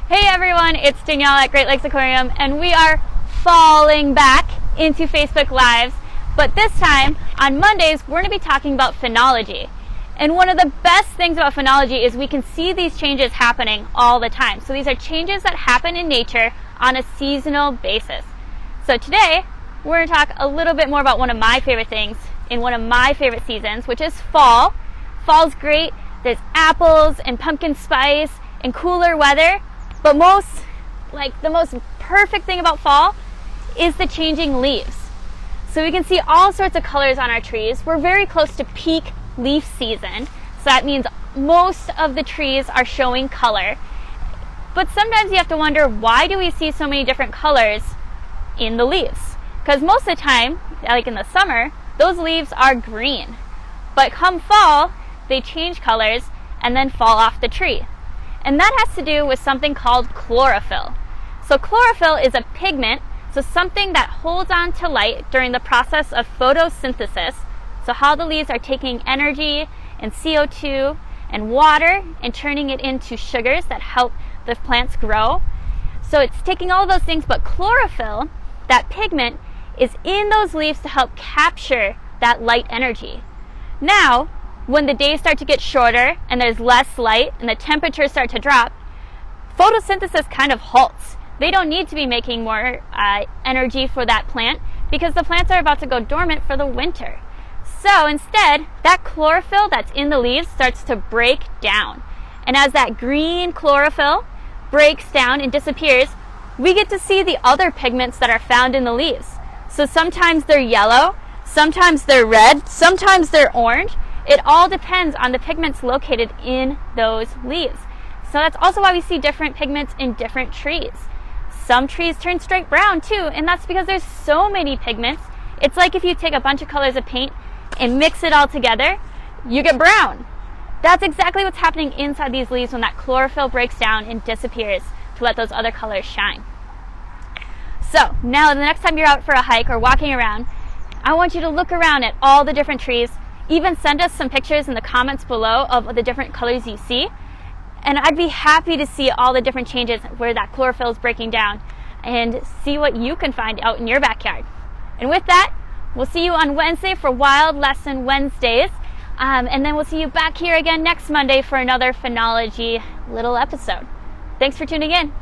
Hey everyone, it's Danielle at Great Lakes Aquarium, and we are falling back into Facebook Lives, but this time, on Mondays, we're going to be talking about phenology. And one of the best things about phenology is we can see these changes happening all the time. So these are changes that happen in nature on a seasonal basis. So today, we're going to talk a little bit more about one of my favorite things in one of my favorite seasons, which is fall. Fall's great. There's apples and pumpkin spice and cooler weather. But the most perfect thing about fall is the changing leaves. So we can see all sorts of colors on our trees. We're very close to peak leaf season. So that means most of the trees are showing color. But sometimes you have to wonder, why do we see so many different colors in the leaves? Because most of the time, like in the summer, those leaves are green. But come fall, they change colors and then fall off the tree. And that has to do with something called chlorophyll. So chlorophyll is a pigment, so something that holds on to light during the process of photosynthesis. So how the leaves are taking energy and CO2 and water and turning it into sugars that help the plants grow. So it's taking all of those things, but chlorophyll, that pigment, is in those leaves to help capture that light energy. Now, when the days start to get shorter and there's less light and the temperatures start to drop, photosynthesis kind of halts. They don't need to be making more energy for that plant because the plants are about to go dormant for the winter. So instead, that chlorophyll that's in the leaves starts to break down. And as that green chlorophyll breaks down and disappears, we get to see the other pigments that are found in the leaves. So sometimes they're yellow, sometimes they're red, sometimes they're orange. It all depends on the pigments located in those leaves. So that's also why we see different pigments in different trees. Some trees turn straight brown too, and that's because there's so many pigments. It's like if you take a bunch of colors of paint and mix it all together, you get brown. That's exactly what's happening inside these leaves when that chlorophyll breaks down and disappears to let those other colors shine. So now the next time you're out for a hike or walking around, I want you to look around at all the different trees. Even send us some pictures in the comments below of the different colors you see. And I'd be happy to see all the different changes where that chlorophyll is breaking down and see what you can find out in your backyard. And with that, we'll see you on Wednesday for Wild Lesson Wednesdays. And then we'll see you back here again next Monday for another phenology little episode. Thanks for tuning in.